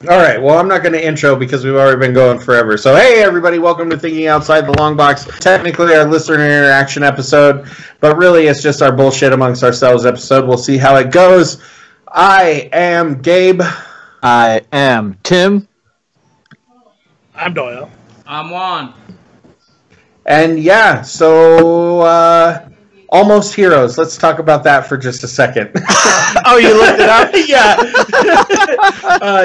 All right, well, I'm not going to intro because we've already been going forever. So, hey, everybody, welcome to Thinking Outside the Longbox. Technically, our listener interaction episode, but really, it's just our bullshit amongst ourselves episode. We'll see how it goes. I am Gabe. I am Tim. I'm Doyle. I'm Juan. And yeah, so Almost Heroes. Let's talk about that for just a second. Oh, you looked it up? Yeah.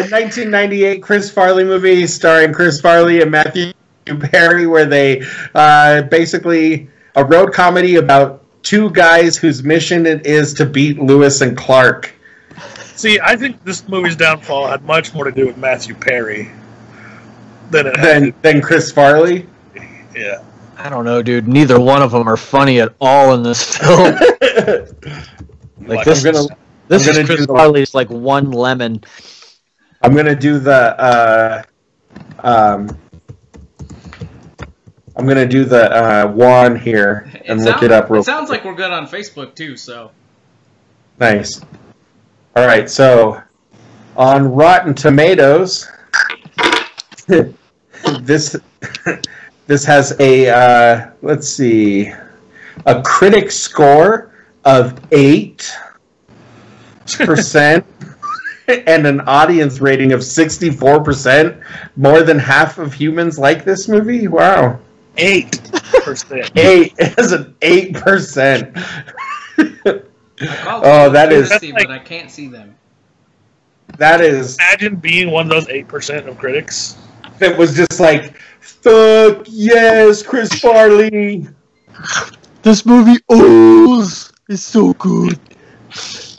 1998 Chris Farley movie starring Chris Farley and Matthew Perry, where they basically a road comedy about two guys whose mission it is to beat Lewis and Clark. See, I think this movie's downfall had much more to do with Matthew Perry than Chris Farley. Yeah. I don't know, dude. Neither one of them are funny at all in this film. This is Chris Farley's like one lemon. I'm gonna do the Juan here and look it up real quick. It sounds like we're good on Facebook too, so nice. All right, so on Rotten Tomatoes, this has a let's see, a critic score of 8%. And an audience rating of 64%. More than half of humans like this movie. Wow, 8%. 8 is an 8%. oh, that is. But I can't see them. That is. Imagine being one of those 8% of critics. It was just like, fuck yes, Chris Farley. This movie is so good.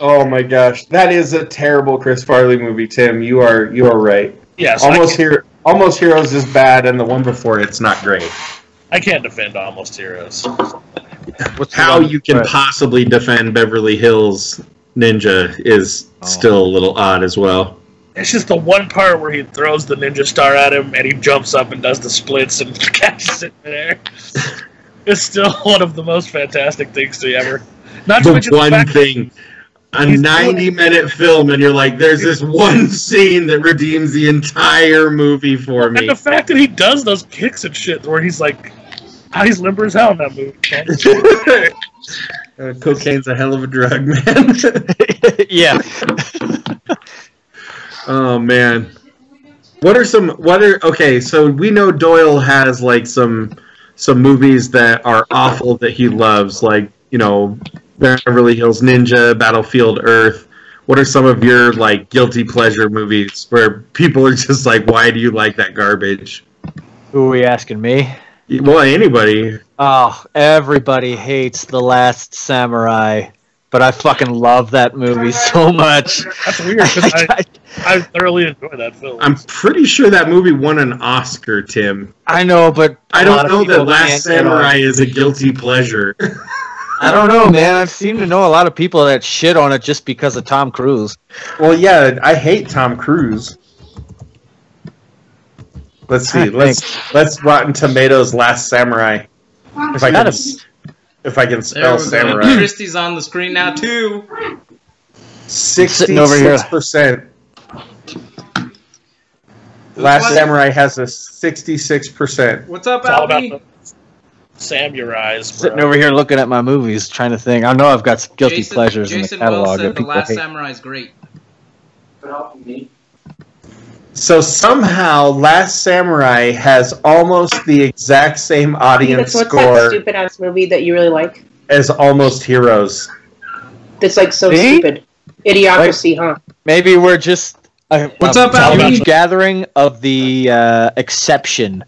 Oh my gosh, that is a terrible Chris Farley movie, Tim. You are right. Yes. Almost Heroes is bad, and the one before it's not great. I can't defend Almost Heroes. How you can possibly defend Beverly Hills Ninja is still a little odd as well. It's just the one part where he throws the ninja star at him, and he jumps up and does the splits and catches it in there. It's still one of the most fantastic things to ever. Not to mention one thing. A 90-minute film, and you're like, there's this one scene that redeems the entire movie for me. And the fact that he does those kicks and shit, where he's like, he's limber as hell in that movie. Cocaine's a hell of a drug, man. Yeah. Oh, man. Okay, so we know Doyle has, like, some movies that are awful that he loves, like, you know, Beverly Hills Ninja, Battlefield Earth. What are some of your, like, guilty pleasure movies where people are just like, why do you like that garbage? Who are we asking, me? Well, anybody. Oh, everybody hates The Last Samurai, but I fucking love that movie so much. That's weird, because I thoroughly enjoy that film. I'm pretty sure that movie won an Oscar, Tim. I know, but I don't know that Last Samurai is a guilty pleasure. I don't know, man. I seem to know a lot of people that shit on it just because of Tom Cruise. Well, yeah, I hate Tom Cruise. Let's see. Let's Rotten Tomatoes Last Samurai. If I can spell samurai. Christy's on the screen now too. 66%. Last Samurai has a 66%. What's up, It's all about Albie? the samurais, bro. Sitting over here looking at my movies, trying to think. I know I've got some guilty pleasures in the catalog. Jason Will said that The Last hate. Samurai is great. So somehow, Last Samurai has almost the exact same audience What's that score stupid ass movie that you really like? as Almost Heroes. That's like so See? stupid. Idiocracy, huh? Maybe we're just What's up, a Albie? gathering of the exception.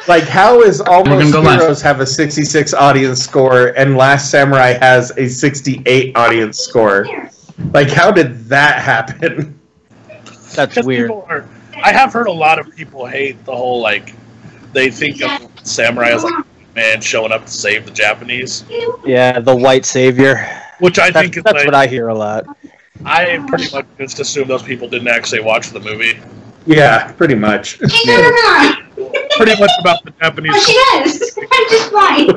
Like, how is Almost go Heroes have a 66 audience score and Last Samurai has a 68 audience score? Like, how did that happen? That's weird. I have heard a lot of people hate the whole, like, they think of samurai as like a man showing up to save the Japanese. Yeah, the white savior. Which I think is That's like, what I hear a lot. I pretty much just assume those people didn't actually watch the movie. Yeah, pretty much. No. Pretty much about the Japanese. Oh, she does. I'm just blind.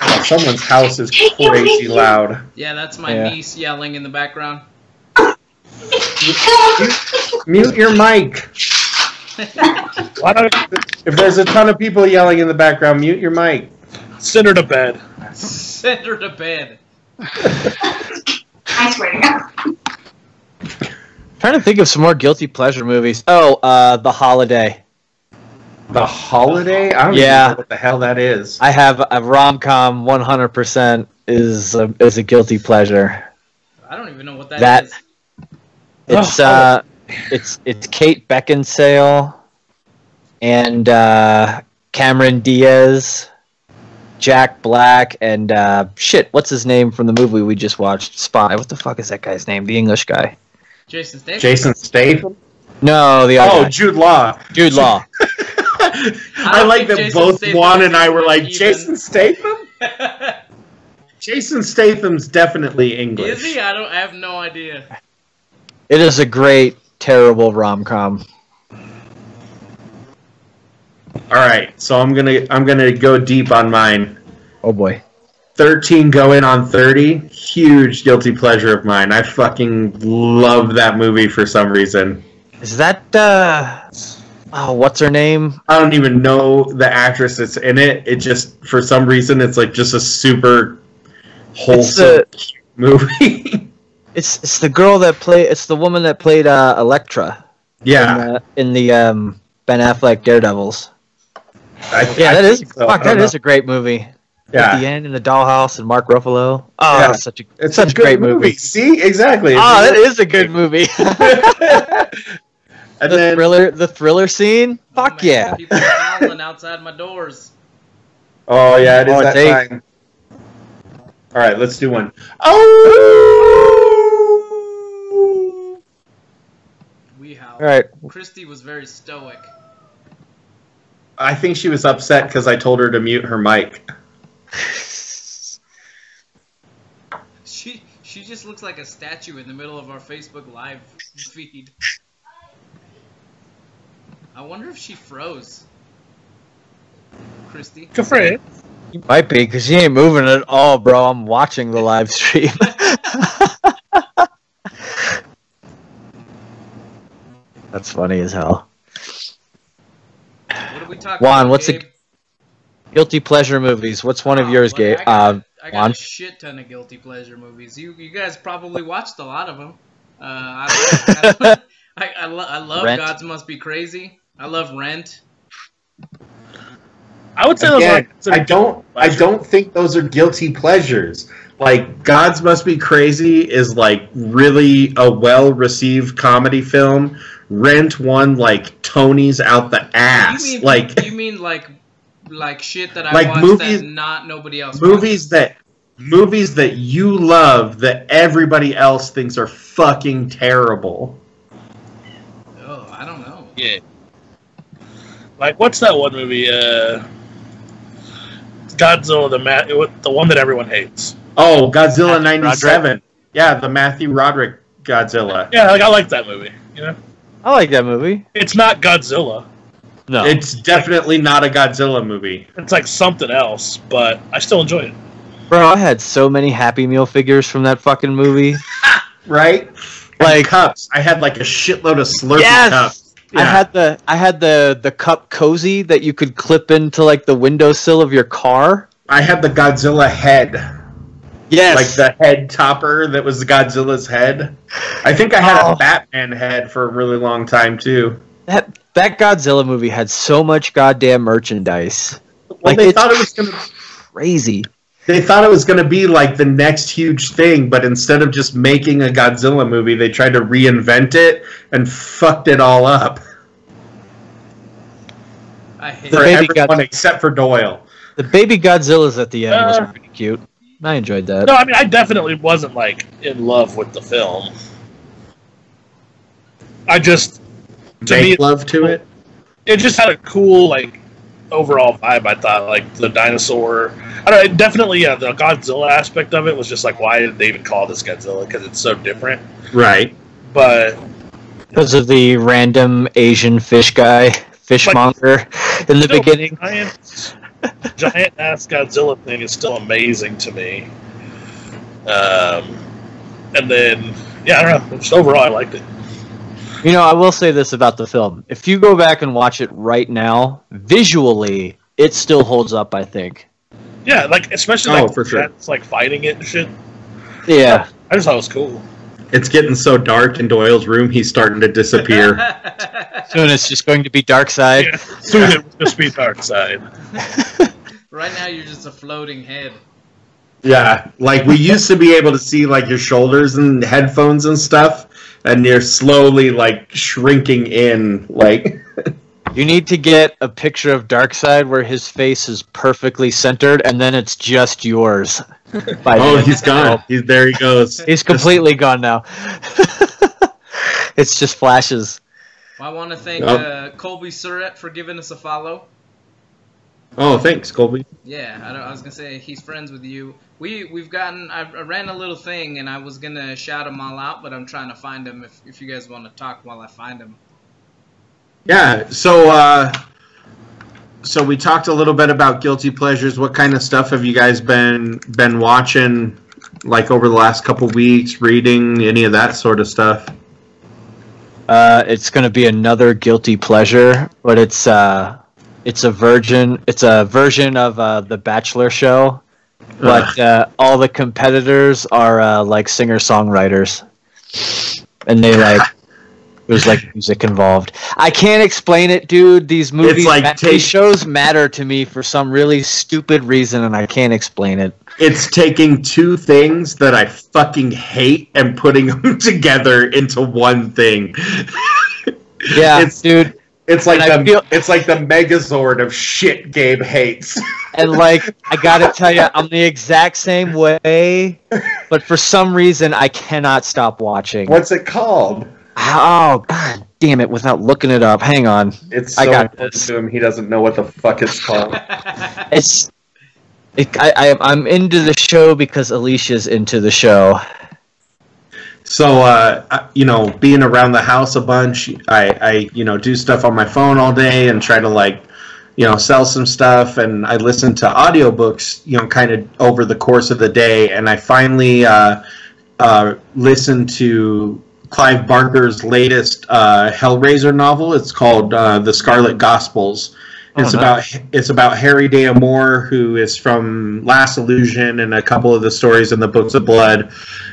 Oh, someone's house is crazy loud. Yeah, that's my niece yelling in the background. Mute your mic. Why don't If there's a ton of people yelling in the background, mute your mic. send her to bed? Send her to bed. I swear to God. Trying to think of some more guilty pleasure movies. Oh, The Holiday. The Holiday? I don't even Yeah. know what the hell that is. I have a rom-com 100% is a guilty pleasure. I don't even know what that is. It's Kate Beckinsale and Cameron Diaz, Jack Black, and what's his name from the movie we just watched? Spy. What the fuck is that guy's name? The English guy. Jason Statham. Jason Statham? No, the other guy. Jude Law. Jude Law. I like that Jason both Statham Juan is and I were like, even. Jason Statham? Jason Statham's definitely English. Is he? I have no idea. It is a great, terrible rom-com. All right, so I'm gonna go deep on mine. Oh boy. 13 going on 30, huge guilty pleasure of mine. I fucking love that movie for some reason. Is that what's her name? I don't even know the actress that's in it. It just, for some reason, it's like just a super wholesome movie. It's the girl that it's the woman that played Elektra. Yeah. In the Ben Affleck Daredevils. That is a great movie. Yeah. At the end in the dollhouse and Mark Ruffalo. Oh, Yeah. it's such a great movie. See, exactly. That is a good movie. And the thriller scene. Fuck Man, yeah. People are howling outside my doors. Oh yeah, it is it's that time. All right, let's do one. Oh. We howl. All right. Christy was very stoic. I think she was upset because I told her to mute her mic. She just looks like a statue in the middle of our Facebook Live feed. I wonder if she froze. Christy? Good for it. You might be, because she ain't moving at all, bro. I'm watching the live stream. That's funny as hell. What are we talking Juan, about, what's Gabe? the guilty pleasure movies? What's one of yours, Gabe? I got Juan? a shit ton of guilty pleasure movies. You guys probably watched a lot of them. I love Rent. Gods Must Be Crazy. I love Rent. I would say those Again, are I don't think those are guilty pleasures. Like, Gods Must Be Crazy is like really a well-received comedy film. Rent won like Tony's out the ass. You mean like shit that I Like watched movies- that not nobody else movies that you love that everybody else thinks are fucking terrible. watched. Oh, I don't know. Yeah. Like, what's that one movie? Godzilla, the one that everyone hates. Oh, Godzilla Matthew 97. Yeah, the Matthew Roderick Godzilla. Yeah, like I like that movie. You know, I like that movie. it's not Godzilla. No. It's definitely not a Godzilla movie. It's like something else, but I still enjoy it. Bro, I had so many Happy Meal figures from that fucking movie. Right? Like- And cups. I had like a shitload of Slurpee Yes! cups. I had the cup cozy that you could clip into like the windowsill of your car. I had the Godzilla head. Yes. Like the head topper that was Godzilla's head. I think I had a Batman head for a really long time too. That Godzilla movie had so much goddamn merchandise. Well, Like, they it's thought it was gonna crazy. They thought it was going to be like the next huge thing, but instead of just making a Godzilla movie, they tried to reinvent it and fucked it all up I hate for baby everyone Godzilla. except for Doyle. The baby Godzillas at the end was pretty cute. I enjoyed that. No, I mean I definitely wasn't like in love with the film. I just Make love to it. it just had a cool like overall vibe. I thought like the dinosaur. I don't know. Definitely, yeah. The Godzilla aspect of it was just like, why did they even call this Godzilla? Because it's so different. Right. But Because of the random Asian fish guy, fishmonger in the still, beginning. giant ass Godzilla thing is still amazing to me. And then, yeah, I don't know. Just overall, I liked it. You know, I will say this about the film. If you go back and watch it right now, visually, it still holds up, I think. Yeah, like especially like for sure. that's like fighting it and shit. Yeah. I just thought it was cool. It's getting so dark in Doyle's room, he's starting to disappear. Soon it's just going to be Dark Side. Yeah, soon it will just be Dark Side. Right now, you're just a floating head. Yeah, like we used to be able to see like your shoulders and headphones and stuff, and you're slowly like shrinking in. Like You need to get a picture of Darkseid where his face is perfectly centered, and then it's just yours. Oh, he's gone. There he goes. He's completely gone now. It's just flashes. Well, I want to thank Colby Surratt for giving us a follow. Oh, thanks, Colby. Yeah, I was gonna say he's friends with you. We've gotten. I ran a little thing, and I was gonna shout them all out, but I'm trying to find them. If you guys want to talk while I find them. Yeah. So we talked a little bit about guilty pleasures. What kind of stuff have you guys been watching, like over the last couple weeks? Reading, any of that sort of stuff? It's going to be another guilty pleasure, but it's a version of the Bachelor show, but all the competitors are like singer-songwriters, and they there's like music involved. I can't explain it, dude. These movies, these shows matter to me for some really stupid reason, and I can't explain it. It's taking two things that I fucking hate and putting them together into one thing. Yeah, dude. It's like it's like the Megazord of shit Gabe hates. And like, I gotta tell you, I'm the exact same way, but for some reason, I cannot stop watching. What's it called? Oh, god damn it, without looking it up. Hang on. It's so important to him, he doesn't know what the fuck it's called. I'm into the show because Alicia's into the show. So, being around the house a bunch, I do stuff on my phone all day and try to sell some stuff, and I listen to audiobooks, kind of over the course of the day, and I finally listened to Clive Barker's latest Hellraiser novel. It's called The Scarlet Gospels. It's about Harry D'Amour, who is from Last Illusion and a couple of the stories in the Books of Blood,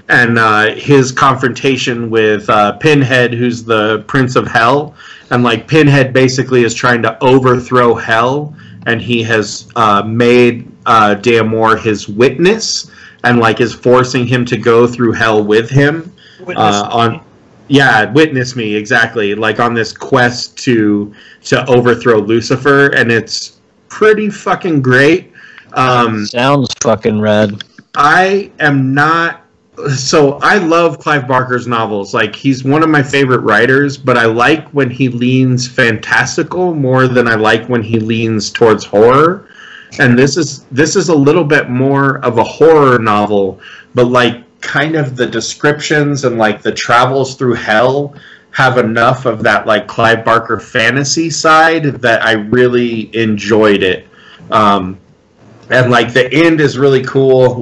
and his confrontation with Pinhead, who's the Prince of Hell, and Pinhead basically is trying to overthrow Hell, and he has made D'Amour his witness, and is forcing him to go through Hell with him. Witness me, exactly. On this quest to overthrow Lucifer, and it's pretty fucking great. Sounds fucking rad. I love Clive Barker's novels. He's one of my favorite writers, but I like when he leans fantastical more than I like when he leans towards horror. And this is a little bit more of a horror novel, but kind of the descriptions and the travels through hell have enough of that Clive Barker fantasy side that I really enjoyed it. And the end is really cool.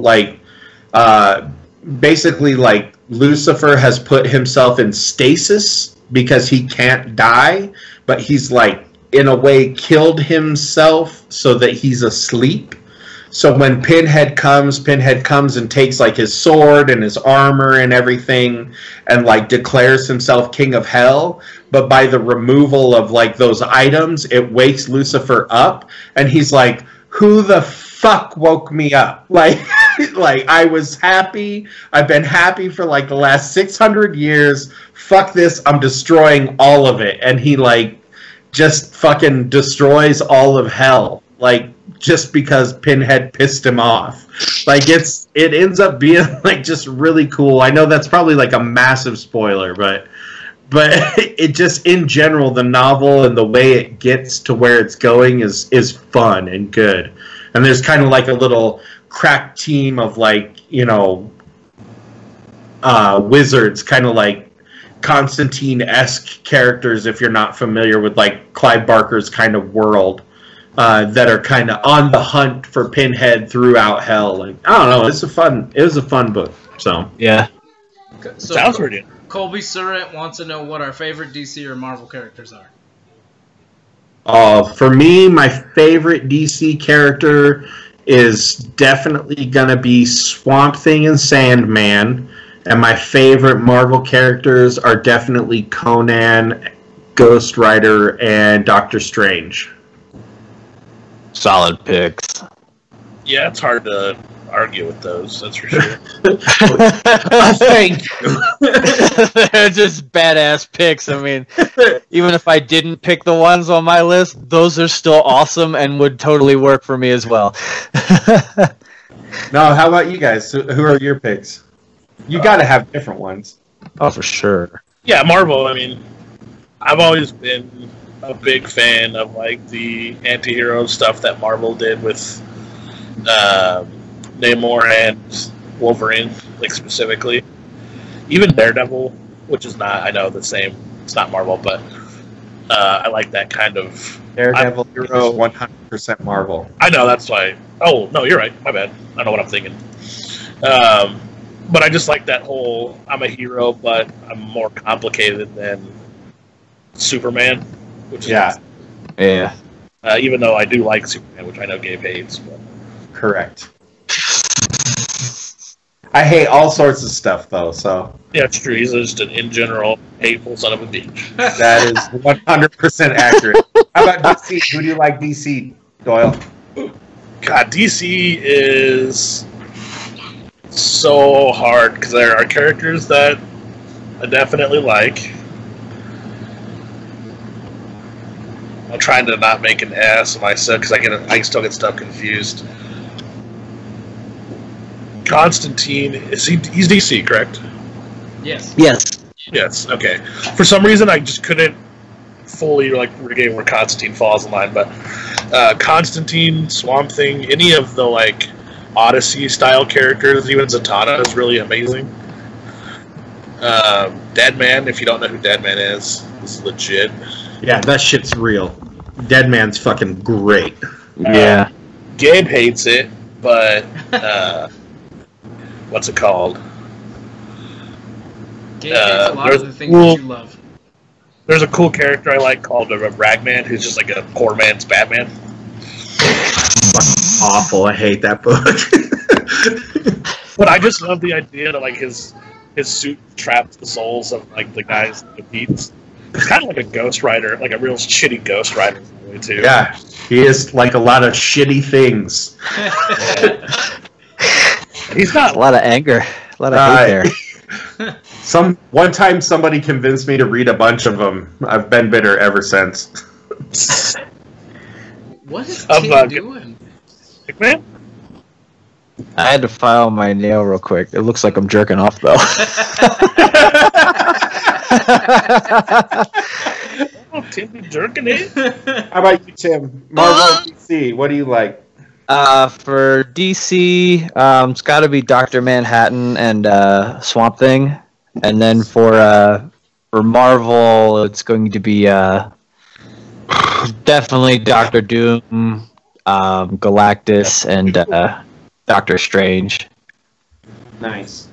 Basically Lucifer has put himself in stasis because he can't die, but he's in a way killed himself so that he's asleep. So when Pinhead comes and takes his sword and his armor and everything and declares himself king of hell, but by the removal of those items, it wakes Lucifer up, and he's like, who the fuck woke me up? I was happy. I've been happy for the last 600 years. Fuck this. I'm destroying all of it. And he just fucking destroys all of hell. Just because Pinhead pissed him off. It ends up being just really cool. I know that's probably a massive spoiler, but it just, in general, the novel and the way it gets to where it's going is fun and good. And there's kind of a little crack team of wizards, kind of Constantine-esque characters, if you're not familiar with Clive Barker's kind of world. That are kind of on the hunt for Pinhead throughout hell. I don't know. It was a fun book. So yeah, sounds pretty. Colby Surratt wants to know what our favorite DC or Marvel characters are. For me, my favorite DC character is definitely gonna be Swamp Thing and Sandman, and my favorite Marvel characters are definitely Conan, Ghost Rider, and Doctor Strange. Solid picks. Yeah, it's hard to argue with those, that's for sure. Thank you. They're just badass picks. I mean, even if I didn't pick the ones on my list, those are still awesome and would totally work for me as well. No, how about you guys? Who are your picks? You got to have different ones. Oh, for sure. Yeah, Marvel, I mean, I've always been a big fan of, like, the anti-hero stuff that Marvel did with Namor and Wolverine, like, specifically. Even Daredevil, which is not, I know, the same. It's not Marvel, but I like that kind of... Daredevil is 100% Marvel. I know, that's why... Oh, no, you're right. My bad. I don't know what I'm thinking. But I just like that whole, I'm a hero, but I'm more complicated than Superman. Which yeah. Even though I do like Superman, which I know Gabe hates. But. Correct. I hate all sorts of stuff, though, so... Yeah, it's true. He's just an, in general, hateful son of a bitch. That is 100% accurate. How about DC? Who do you like DC, Doyle? God, DC is so hard, because there are characters that I definitely like. I'm trying to not make an ass of myself, because I still get stuff confused. Constantine, he's DC, correct? Yes. Yes, okay. For some reason, I just couldn't fully reggain where Constantine falls in line, but Constantine, Swamp Thing, any of the Odyssey-style characters, even Zatanna is really amazing. Deadman, if you don't know who Deadman is legit. Yeah, that shit's real. Deadman's fucking great. Yeah. Gabe hates it, but... what's it called? Gabe hates a lot of the things that you love. There's a cool character I like called Ragman, who's just like a poor man's Batman. Awful. I hate that book. But I just love the idea that his suit traps the souls of the guys he competes. It's kind of like a Ghost Rider, like a real shitty Ghost Rider in a way too. Yeah, he is like a lot of shitty things. He's got a lot of anger, a lot of hate there. One time somebody convinced me to read a bunch of them. I've been bitter ever since. What is Tim doing? Man? I had to file my nail real quick. It looks like I'm jerking off though. Oh, Tim be jerking it. How about you, Tim? Marvel DC, what do you like? For DC, it's got to be Dr. Manhattan and Swamp Thing, and then for Marvel, it's going to be definitely Doctor Doom, Galactus, and Doctor Strange. Nice.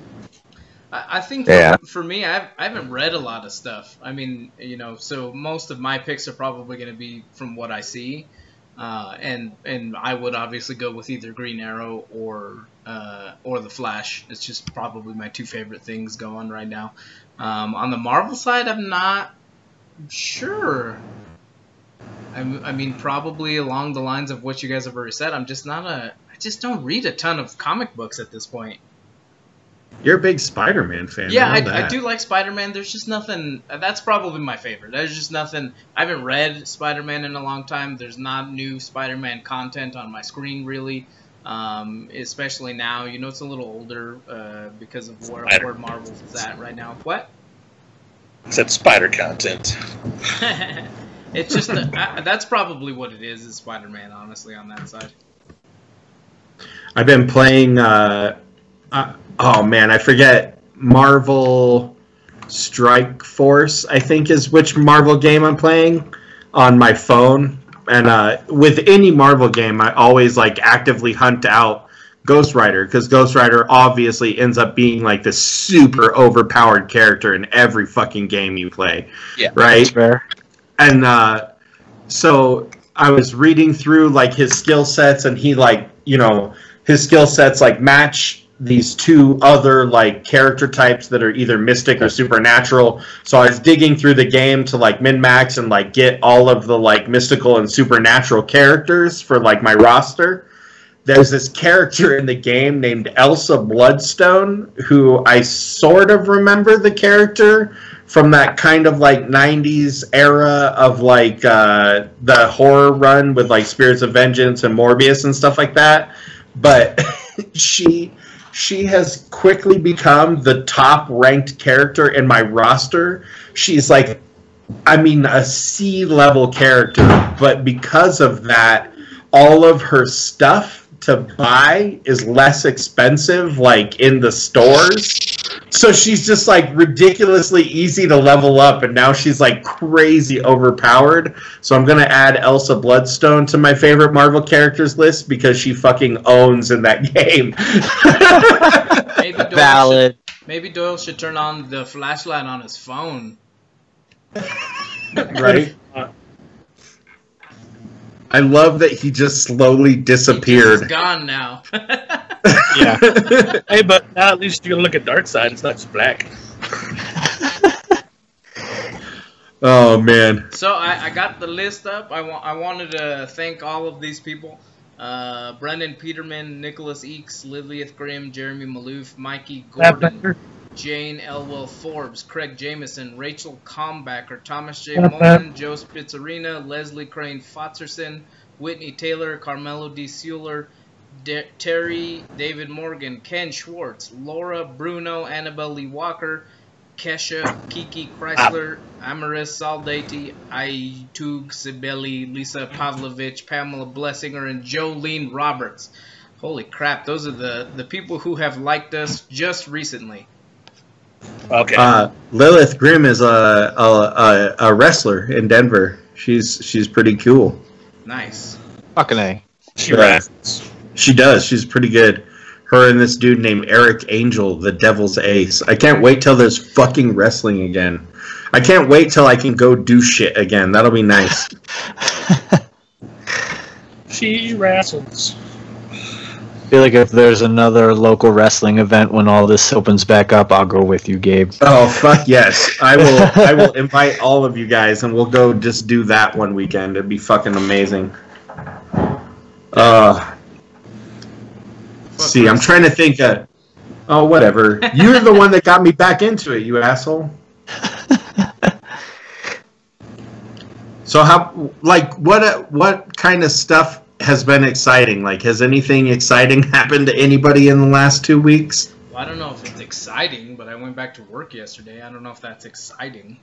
I think for me, I haven't read a lot of stuff. I mean, so most of my picks are probably going to be from what I see. And I would obviously go with either Green Arrow or the Flash. It's just probably my two favorite things going right now. On the Marvel side, I'm not sure. I mean, probably along the lines of what you guys have already said. I just don't read a ton of comic books at this point. You're a big Spider-Man fan. Yeah, I do like Spider-Man. There's just nothing... That's probably my favorite. There's just nothing... I haven't read Spider-Man in a long time. There's not new Spider-Man content on my screen, really. Especially now. It's a little older because of where Marvel's is at right now. What? I said spider content. It's just... that's probably what it is Spider-Man, honestly, on that side. I've been playing... oh man, I forget. Marvel Strike Force, I think, is which Marvel game I'm playing on my phone. And with any Marvel game, I always actively hunt out Ghost Rider, because Ghost Rider obviously ends up being like this super overpowered character in every fucking game you play. Yeah, right. That's fair. And so I was reading through like his skill sets, and he like, you know, his skill sets like match these two other like character types that are either mystic or supernatural. So I was digging through the game to like min-max and like get all of the like mystical and supernatural characters for like my roster. There's this character in the game named Elsa Bloodstone, who I sort of remember the character from that kind of like 90s era of like the horror run with like Spirits of Vengeance and Morbius and stuff like that. But she has quickly become the top ranked character in my roster. She's like, I mean, a C-level character, but because of that, all of her stuff to buy is less expensive, like in the stores. So she's just like ridiculously easy to level up, and now she's like crazy overpowered. So I'm gonna add Elsa Bloodstone to my favorite Marvel characters list because she fucking owns in that game. Maybe Doyle should turn on the flashlight on his phone. Right? I love that he just slowly disappeared. He's gone now. Yeah. Hey, but now at least you can look at Darkseid. It's not just black. Oh, man. So I got the list up. I wanted to thank all of these people. Brendan Peterman, Nicholas Eakes, Lilith Grimm, Jeremy Malouf, Mikey Gordon, Jane Elwell Forbes, Craig Jameson, Rachel Combacker, Thomas J. Mullen, Joe Spitzarina, Leslie Crane Fotzerson, Whitney Taylor, Carmelo D. Seuler, Terry David Morgan, Ken Schwartz, Laura Bruno, Annabelle Lee Walker, Kesha, Kiki Chrysler, Amaris Saldati, Aitug Sibeli, Lisa Pavlovich, Pamela Blessinger, and Jolene Roberts. Holy crap, those are the people who have liked us just recently. Okay. Lilith Grimm is a wrestler in Denver. She's pretty cool. Nice. Fucking A. She wrestles. She does. She's pretty good. Her and this dude named Eric Angel, the Devil's Ace. I can't wait till there's fucking wrestling again. I can't wait till I can go do shit again. That'll be nice. She wrestles. I feel like if there's another local wrestling event when all this opens back up, I'll go with you, Gabe. Oh, fuck yes. I will invite all of you guys, and we'll go just do that one weekend. It'd be fucking amazing. See, I'm trying to think of... Oh, whatever. You're the one that got me back into it, you asshole. So how, like, what kind of stuff has been exciting? Like, has anything exciting happened to anybody in the last 2 weeks? Well, I don't know if it's exciting, but I went back to work yesterday. I don't know if that's exciting.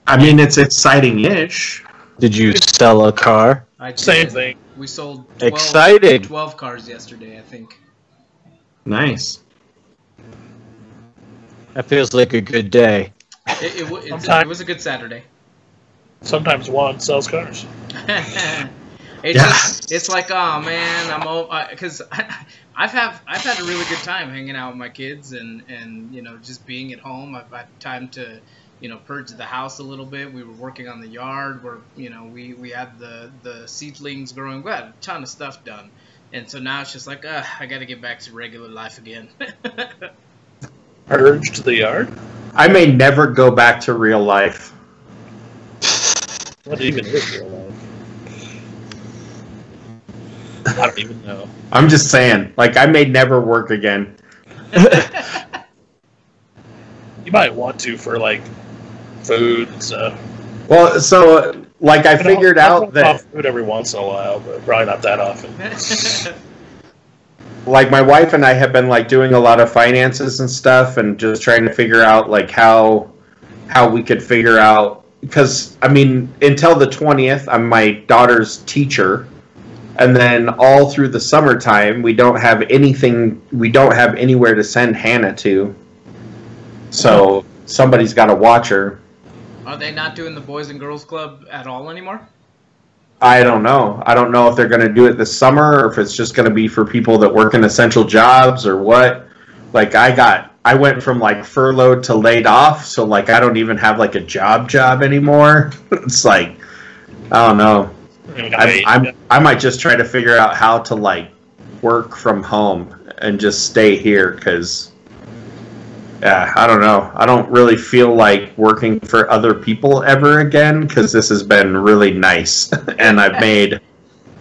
I mean, it's exciting-ish. Did you sell a car? I did. Same thing. We sold 12 cars yesterday, I think. Nice. That feels like a good day. It was a good Saturday. Sometimes one sells cars. It's like, oh man, I'm because I've had a really good time hanging out with my kids and you know, just being at home. I've had time to, you know, purge the house a little bit. We were working on the yard where, you know, we had the seedlings growing. We had a ton of stuff done, and so now it's just like, I got to get back to regular life again. Purge to the yard? I may never go back to real life. What even is real life? I don't even know. I'm just saying, like, I may never work again. You might want to for, like, food and stuff. Well, so, like, I figured out that... food every once in a while, but probably not that often. Like, my wife and I have been, like, doing a lot of finances and stuff and just trying to figure out, like, how we could figure out... Because, I mean, until the 20th, I'm my daughter's teacher. And then all through the summertime, we don't have anywhere to send Hannah to. So somebody's got to watch her. Are they not doing the Boys and Girls Club at all anymore? I don't know. I don't know if they're going to do it this summer or if it's just going to be for people that work in essential jobs or what. Like I went from like furloughed to laid off, so like I don't even have like a job anymore. It's like I don't know. I might just try to figure out how to like work from home and just stay here because. Yeah, I don't know. I don't really feel like working for other people ever again because this has been really nice, and I've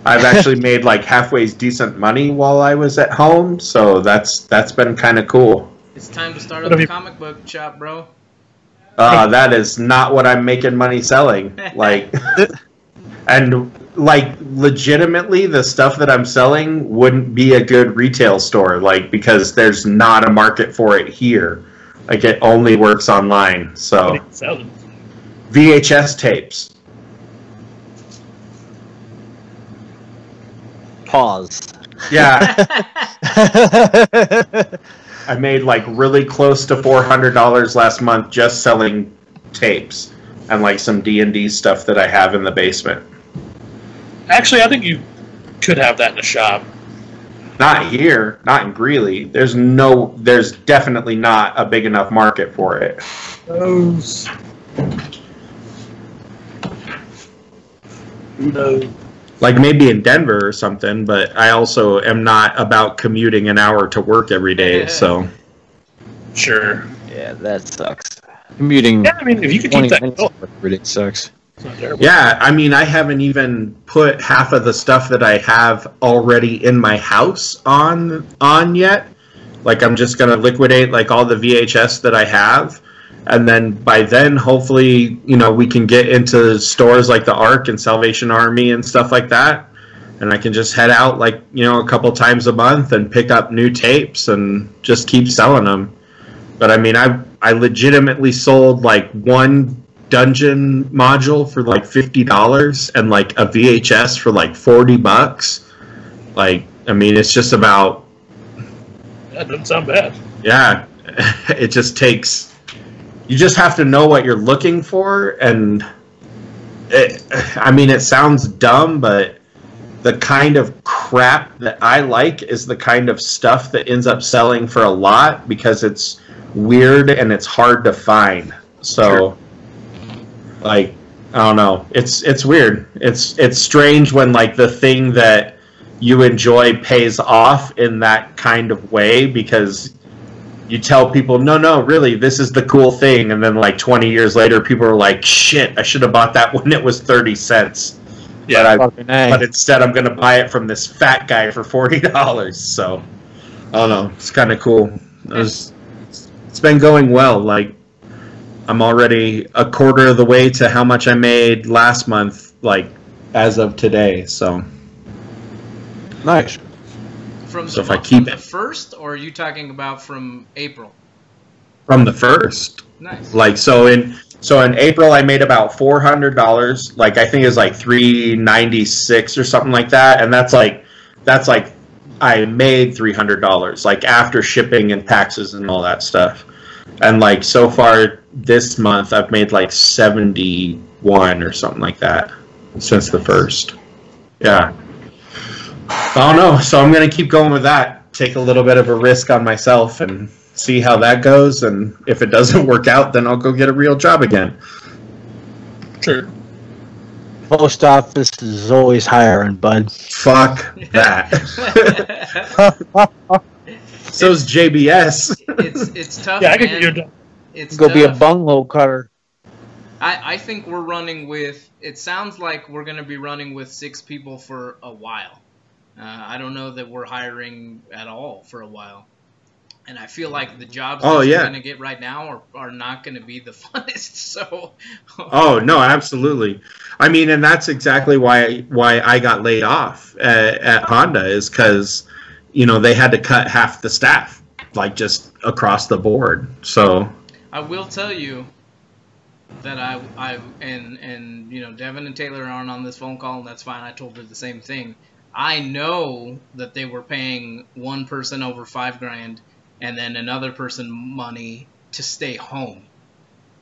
actually made like halfway decent money while I was at home, so that's been kind of cool. It's time to start up a comic book shop, bro. That is not what I'm making money selling. Like, and like legitimately, the stuff that I'm selling wouldn't be a good retail store, like because there's not a market for it here. Like it only works online. So VHS tapes. Pause. Yeah. I made like really close to $400 last month just selling tapes and like some D&D stuff that I have in the basement. Actually, I think you could have that in a shop. Not here, not in Greeley. There's definitely not a big enough market for it. Those. No. Like maybe in Denver or something, but I also am not about commuting an hour to work every day, so. Sure. Yeah, that sucks. Commuting. Yeah, I mean, if you could keep that going. Really sucks. Yeah, I mean, I haven't even put half of the stuff that I have already in my house on yet. Like, I'm just gonna liquidate like all the VHS that I have, and then by then, hopefully, you know, we can get into stores like the Ark and Salvation Army and stuff like that, and I can just head out like, you know, a couple times a month and pick up new tapes and just keep selling them. But I mean, I legitimately sold like one dungeon module for like $50 and like a VHS for like $40. Like, I mean, it's just about. That doesn't sound bad. Yeah, it just takes. You just have to know what you're looking for, and I mean, it sounds dumb, but the kind of crap that I like is the kind of stuff that ends up selling for a lot because it's weird and it's hard to find. So. Sure. Like, I don't know. It's weird. It's strange when like the thing that you enjoy pays off in that kind of way because you tell people, no, really, this is the cool thing, and then like 20 years later, people are like, shit, I should have bought that when it was 30 cents. Yeah, but instead I'm gonna buy it from this fat guy for $40. So I don't know. It's kind of cool. It's been going well. Like. I'm already a quarter of the way to how much I made last month, like, as of today, so. Nice. From so the, if I keep the first, or are you talking about from April? From the first. Nice. Like, so in April I made about $400, like, I think it was like $396 or something like that, and that's like, I made $300, like, after shipping and taxes and all that stuff. And like so far this month, I've made like 71 or something like that since the first. Yeah. I don't know. So I'm gonna keep going with that. Take a little bit of a risk on myself and see how that goes. And if it doesn't work out, then I'll go get a real job again. Sure. Post office is always hiring, bud. Fuck that. So's JBS. It's tough. Yeah, I could get your job. It's go tough. be a bungalow cutter. I think we're running with. It sounds like we're going to be running with 6 people for a while. I don't know that we're hiring at all for a while. And I feel like the jobs that you're going to get right now are not going to be the funnest. So. Oh no, absolutely. I mean, and that's exactly why I got laid off at Honda is because. You know, they had to cut half the staff, like just across the board. So I will tell you that I and you know, Devin and Taylor aren't on this phone call, and that's fine. I told her the same thing. I know that they were paying one person over $5,000 and then another person money to stay home,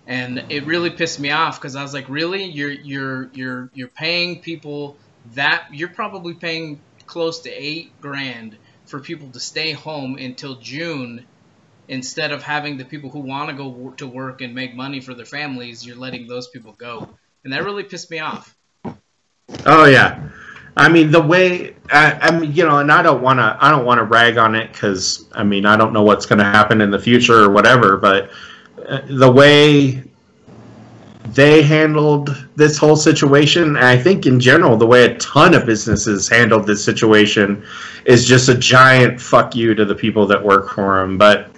and it really pissed me off because I was like, really, you're paying people that you're probably paying close to $8,000 for people to stay home until June, instead of having the people who want to go to work and make money for their families. You're letting those people go, and that really pissed me off. Oh yeah, I mean the way I mean, you know, and I don't want to rag on it because I mean I don't know what's going to happen in the future or whatever, but the way they handled this whole situation, and I think in general the way a ton of businesses handled this situation, is just a giant fuck you to the people that work for them. But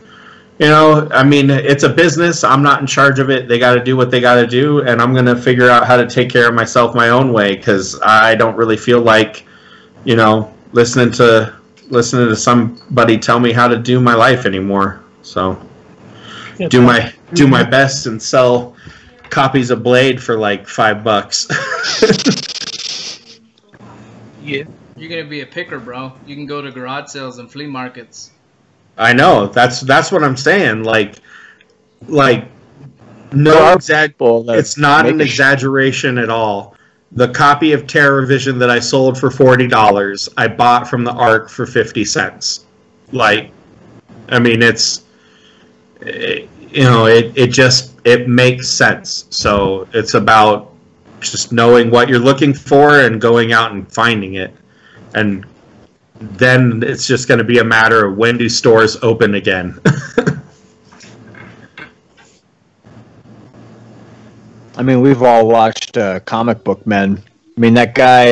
you know, I mean, it's a business. I'm not in charge of it. They got to do what they got to do, and I'm going to figure out how to take care of myself my own way, because I don't really feel like, you know, listening to somebody tell me how to do my life anymore. So do my best and sell copies of Blade for like $5. Yeah. You're gonna be a picker, bro. You can go to garage sales and flea markets. I know. That's what I'm saying. Like no it's not an exaggeration at all. The copy of Terrorvision that I sold for $40, I bought from the ARC for 50 cents. Like, I mean, it makes sense. So it's about just knowing what you're looking for and going out and finding it. And then it's just going to be a matter of when do stores open again. I mean, we've all watched Comic Book Men. I mean, that guy,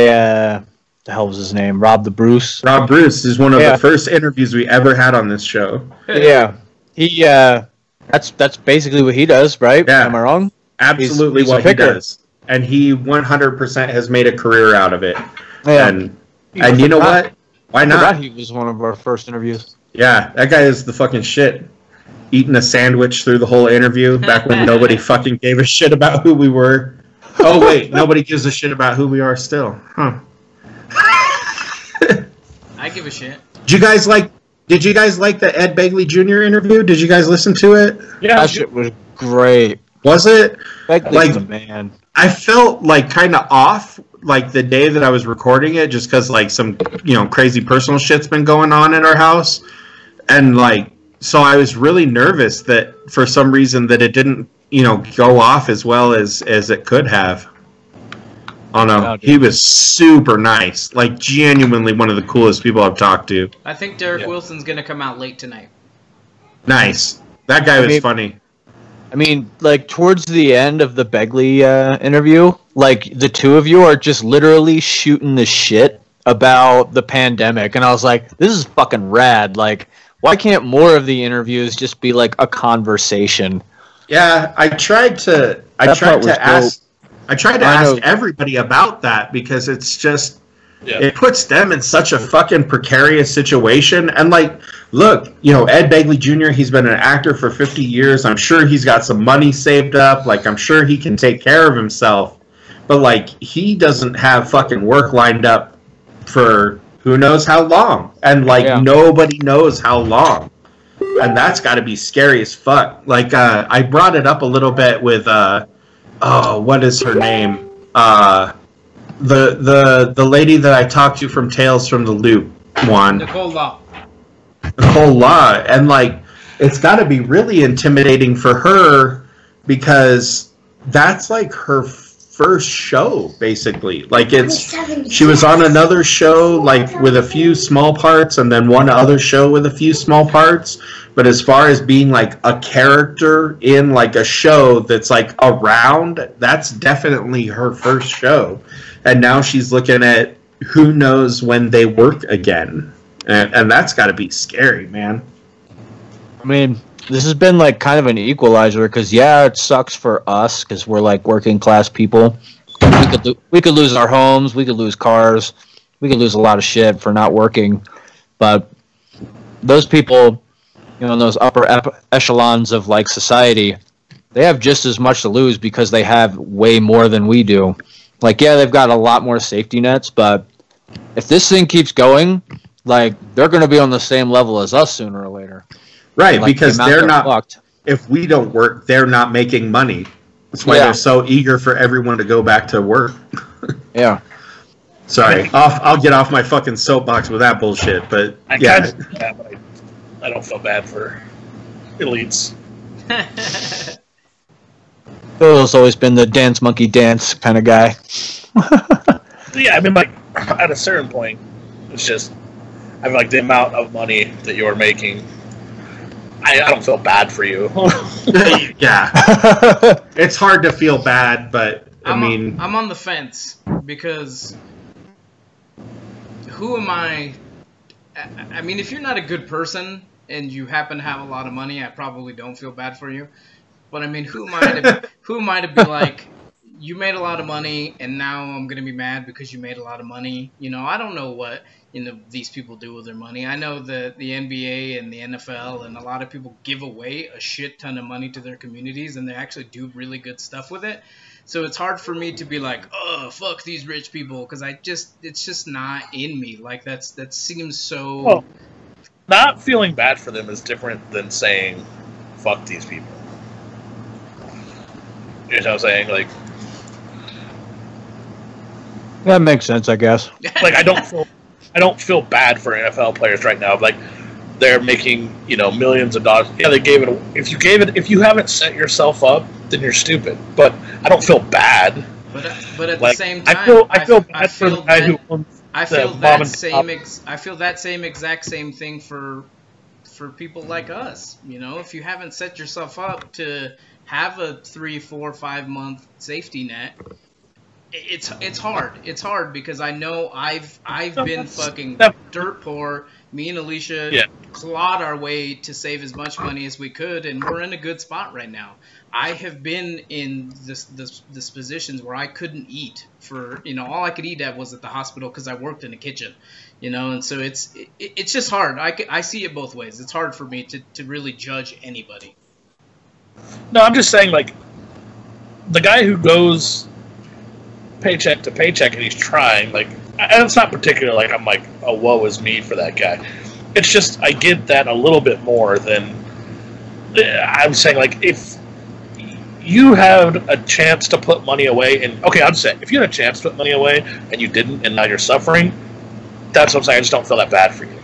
the hell was his name? Rob the Bruce. Rob Bruce is one of the first interviews we ever had on this show. Yeah. He, that's basically what he does, right? Yeah. Am I wrong? Absolutely he's what he does. And he 100% has made a career out of it. Yeah. And you know what? Why not? I forgot he was one of our first interviews. Yeah, that guy is the fucking shit. Eating a sandwich through the whole interview back when nobody fucking gave a shit about who we were. Oh, wait, nobody gives a shit about who we are still. Huh. I give a shit. Did you guys like the Ed Begley Jr. interview? Did you guys listen to it? Yeah, that shit was great. Was it? Begley's the man. I felt like kind of off like the day that I was recording it, just because like some crazy personal shit's been going on in our house, and like so I was really nervous that for some reason that it didn't go off as well as it could have. Oh no, he was super nice, like genuinely one of the coolest people I've talked to. I think Derek Wilson's gonna come out late tonight. Nice, that guy was funny. I mean, like, towards the end of the Begley interview, like, the two of you are just literally shooting the shit about the pandemic. And I was like, this is fucking rad. Like, why can't more of the interviews just be, like, a conversation? Yeah, I tried to ask everybody about that, because it's just... Yeah. It puts them in such a fucking precarious situation. And, like, look, Ed Begley Jr., he's been an actor for 50 years. I'm sure he's got some money saved up. Like, I'm sure he can take care of himself. But, like, he doesn't have fucking work lined up for who knows how long. And, like, nobody knows how long. And that's got to be scary as fuck. Like, I brought it up a little bit with, what is her name? The lady that I talked to from Tales from the Loop one. Nicole Law. And like it's got to be really intimidating for her, because that's like her first show basically. Like she was on another show like with a few small parts, and then one other show with a few small parts, but as far as being like a character in like a show that's like around, that's definitely her first show. And now she's looking at who knows when they work again. And that's got to be scary, man. I mean, this has been like kind of an equalizer, because it sucks for us because we're like working class people. We could lose our homes, we could lose cars, we could lose a lot of shit for not working. But those people, in those upper echelons of like society, they have just as much to lose because they have way more than we do. Like, they've got a lot more safety nets, but if this thing keeps going, like, they're going to be on the same level as us sooner or later. Right, like, because they're not fucked. If we don't work, they're not making money. That's why they're so eager for everyone to go back to work. Yeah. Sorry, I'll get off my fucking soapbox with that bullshit. But I don't feel bad for elites. Doyle's always been the dance monkey dance kind of guy. Yeah, I mean, like, at a certain point, it's just, I mean, like, the amount of money that you're making, I don't feel bad for you. Yeah. It's hard to feel bad, but, I'm on the fence, because who am I? I mean, if you're not a good person, and you happen to have a lot of money, I probably don't feel bad for you. But I mean, who am I to be like, you made a lot of money, and now I'm gonna be mad because you made a lot of money? You know, I don't know what these people do with their money. I know that the NBA and the NFL and a lot of people give away a shit ton of money to their communities, and they actually do really good stuff with it. So it's hard for me to be like, oh, fuck these rich people, because it's just not in me. Like that seems so. Well, not feeling bad for them is different than saying, fuck these people. You know what I'm saying? Like, that makes sense, I guess. Like, I don't feel bad for NFL players right now. Like, they're making, millions of dollars. Yeah, they gave it. If you haven't set yourself up, then you're stupid. But I don't feel bad. But at the same time, I feel bad for the guy who owns I feel that same exact thing for people like us. If you haven't set yourself up to have a 3, 4, 5 month safety net, it's hard. It's hard because I know I've been fucking dirt poor. Me and Alicia clawed our way to save as much money as we could, and we're in a good spot right now. I have been in this positions where I couldn't eat for, all I could eat at was at the hospital because I worked in the kitchen, and so it's just hard. I see it both ways. It's hard for me to really judge anybody. No, I'm just saying, like, the guy who goes paycheck to paycheck and he's trying, like, and it's not particular, like, I'm like, oh, woe is me for that guy. It's just, I get that a little bit more than, I'm saying, like, if you had a chance to put money away, and, okay, I'll just say, if you had a chance to put money away and you didn't, and now you're suffering, that's what I'm saying, I just don't feel that bad for you.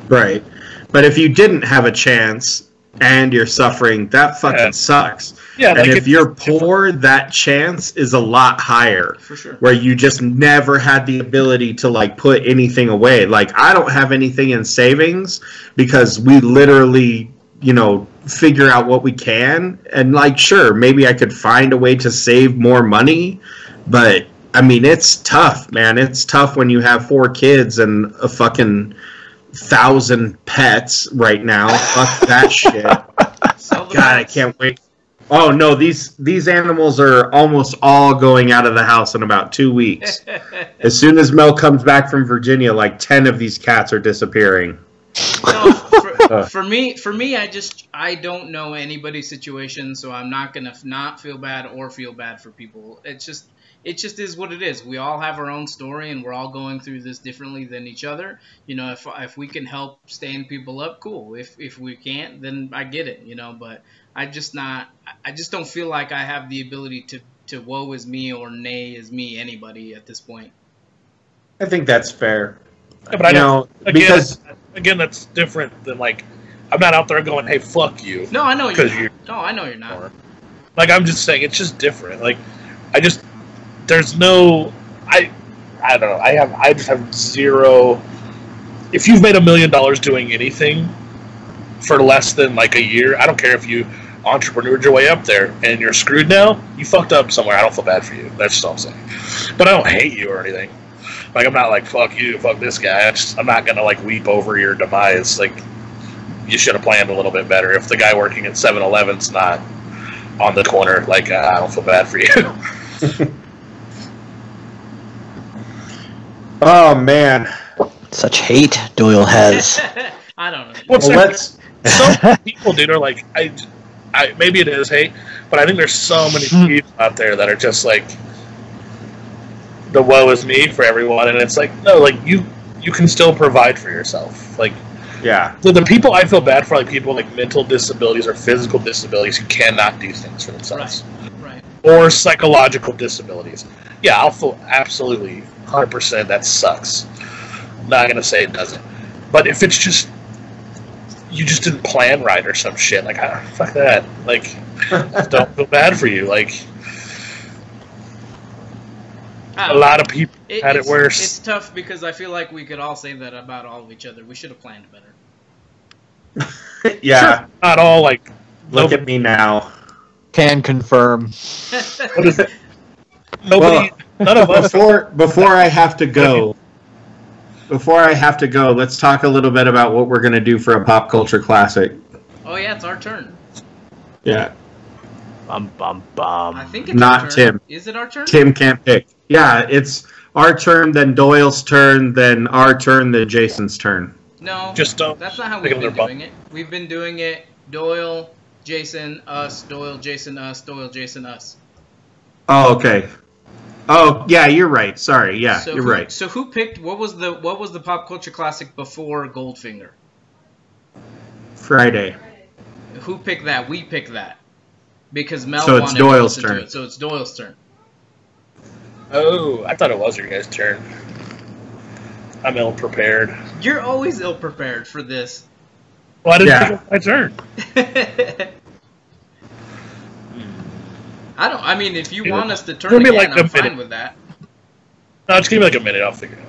Right. But if you didn't have a chance and you're suffering, that fucking sucks. Yeah, and like if you're poor, that chance is a lot higher. For sure. Where you just never had the ability to, like, put anything away. Like, I don't have anything in savings because we literally, figure out what we can. And, like, sure, maybe I could find a way to save more money. But, I mean, it's tough, man. It's tough when you have 4 kids and a fucking 1,000 pets right now. Fuck that shit. God, I can't wait. Oh no, these animals are almost all going out of the house in about 2 weeks. As soon as Mel comes back from Virginia, like 10 of these cats are disappearing. No, for me, I don't know anybody's situation, so I'm not gonna not feel bad or feel bad for people. It just is what it is. We all have our own story, and we're all going through this differently than each other. If we can help stand people up, cool. If we can't, then I get it. But I just don't feel like I have the ability to woe is me or nay is me anybody at this point. I think that's fair. Yeah, but I know because again, that's different than, like, I'm not out there going, "Hey, fuck you." No, I know you're. No, I know you're not. Like, I'm just saying, it's just different. Like, there's no, I don't know. I just have zero. If you've made $1 million doing anything for less than, like, a year, I don't care if you entrepreneured your way up there and you're screwed now. You fucked up somewhere. I don't feel bad for you. That's just all I'm saying. But I don't hate you or anything. Like, I'm not like, fuck you, fuck this guy. I'm not gonna, like, weep over your demise. Like, you should have planned a little bit better. If the guy working at 7-Eleven's not on the corner, like, I don't feel bad for you. Oh man, such hate Doyle has. I don't know. Well, some people, dude, are like, I maybe it is hate, but I think there's so many people out there that are just like, the woe is me for everyone, and it's like, no, like, you can still provide for yourself. Like, yeah. The people I feel bad for, like, people with, like, mental disabilities or physical disabilities who cannot do things for themselves. Right. Or psychological disabilities. Yeah, I'll feel absolutely 100% that sucks. I'm not gonna say it doesn't, but if it's just you just didn't plan right or some shit, like fuck that, like don't feel bad for you. Like a lot of people had it worse. It's tough because I feel like we could all say that about all of each other. We should have planned better. Yeah. Sure, not all like. Look at me now. Can confirm. What is it? Nobody. None of us. Before I have to go. Before I have to go, let's talk a little bit about what we're going to do for a pop culture classic. Oh yeah, it's our turn. Yeah. Bum bum bum. I think it's Not our turn. Tim. Is it our turn? Tim can't pick. Yeah, it's our turn, then Doyle's turn, then our turn, then Jason's turn. No, Just don't. that's not how pick we've been up their doing it. We've been doing it Doyle, Jason, us, Doyle, Jason, us, Doyle, Jason, us. Oh, okay. Oh, yeah, you're right. Sorry, yeah, So you're who, right. So who picked? What was the pop culture classic before Goldfinger? Friday. Who picked that? We picked that because Mel So it's wanted Doyle's to listen to turn. it. So it's Doyle's turn. Oh, I thought it was your guys' turn. I'm ill prepared. You're always ill prepared for this. Well, I didn't Yeah. think it was my turn. I mean, if you want us to turn Give me again, like a I'm fine minute. with that. No, just give me like a minute. I'll figure it out.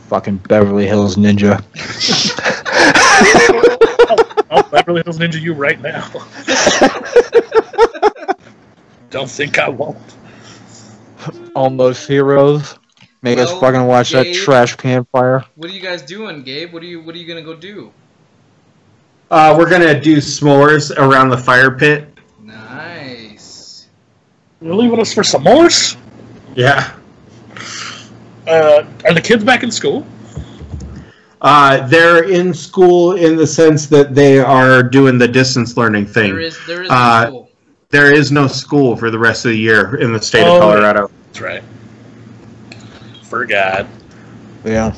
Fucking Beverly Hills Ninja. I'll Beverly Hills Ninja you right now. Don't think I won't. Almost Heroes. Make us Well, fucking watch that Gabe- trash campfire. What are you guys doing, Gabe? What are you gonna go do? We're going to do s'mores around the fire pit. Nice. You're leaving us for some more? Yeah. Are the kids back in school? They're in school in the sense that they are doing the distance learning thing. There is no school. There is no school for the rest of the year in the state Oh, of Colorado. That's right. Forgot Yeah.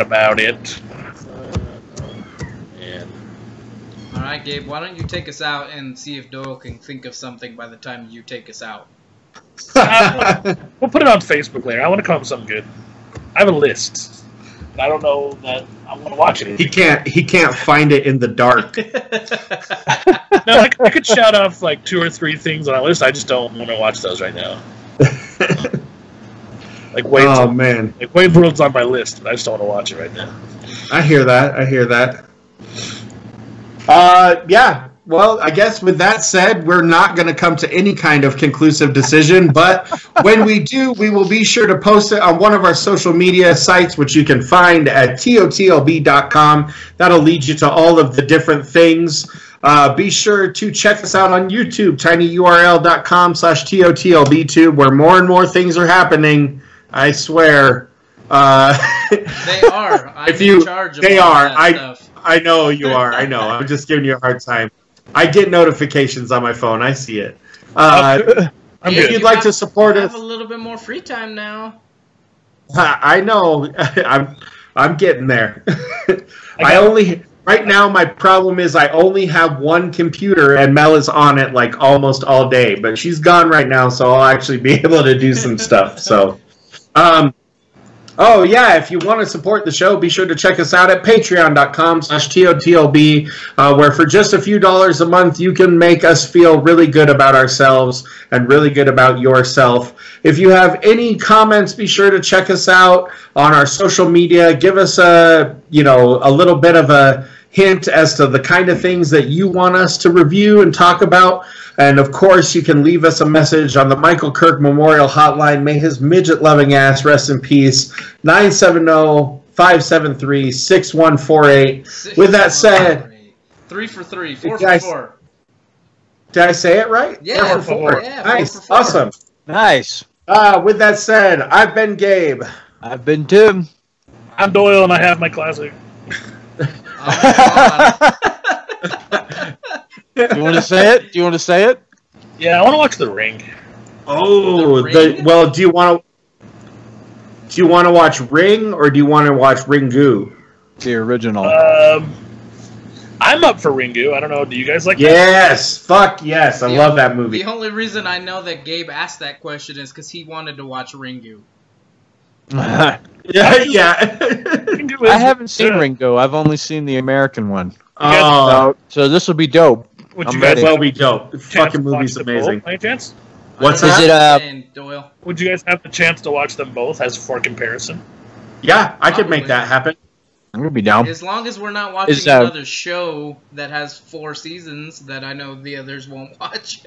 about it. Man. All right, Gabe. Why don't you take us out and see if Doyle can think of something by the time you take us out? We'll put it on Facebook later. I want to come up with something good. I have a list. I don't know that I want to watch it. He can't find it in the dark. No, I could shout off like 2 or 3 things on that list. I just don't want to watch those right now. Like Oh man, like Wave World's on my list, but I just don't want to watch it right now. I hear that. Yeah. Well, I guess with that said, we're not going to come to any kind of conclusive decision, but when we do, we will be sure to post it on one of our social media sites, which you can find at TOTLB.com. That'll lead you to all of the different things. Be sure to check us out on YouTube, tinyurl.com/TOTLBTube, where more and more things are happening. I swear. They are. I'm in charge of all that stuff. I know you are. I know. I'm just giving you a hard time. I get notifications on my phone. I see it. I'm If good. you'd like to support I us, have a little bit more free time now. I know. I'm getting there. Right now my problem is I only have one computer and Mel is on it like almost all day, but she's gone right now, so I'll actually be able to do some stuff. So, oh yeah, if you want to support the show, be sure to check us out at patreon.com/TOTLB, where for just a few dollars a month, you can make us feel really good about ourselves and really good about yourself. If you have any comments, be sure to check us out on our social media. Give us a little bit of a hint as to the kind of things that you want us to review and talk about. And of course, you can leave us a message on the Michael Kirk Memorial Hotline. May his midget-loving ass rest in peace. 970-573-6148. With that said, 3 for 3, 4 Did I- for 4. did I say it right? Yeah, 4 for 4. yeah, Nice, 4 for 4. awesome. Nice. With that said, I've been Gabe. I've been Tim. I'm Doyle, and I have my classic. Do you want to say it? Yeah, I want to watch The Ring. Oh, The Ring? well, do you want to watch Ring or do you want to watch Ringu? The original. I'm up for Ringu. I don't know. Do you guys like that? Yes, fuck yes. I love that movie. The only reason I know that Gabe asked that question is because he wanted to watch Ringu. Yeah, yeah. I haven't seen Ringo. I've only seen the American one. Oh, So this will be dope. Would I'm you guys ready. well, we dope. The fucking watch movie's them amazing. both, by any chance? What's Is that? it Doyle? Would you guys have the chance to watch them both as for comparison? Yeah, I could make Probably. that happen. I'm gonna be down. As long as we're not watching Is, another show that has 4 seasons that I know the others won't watch.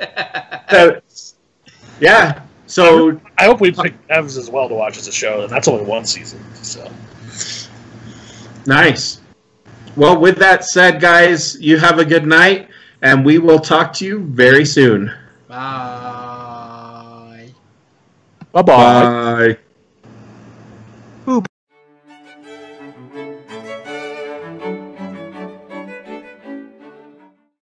So, yeah. So I hope we pick Evs as well to watch as a show, and that's only 1 season. So nice. Well, with that said, guys, you have a good night, and we will talk to you very soon. Bye. Bye-bye. Bye.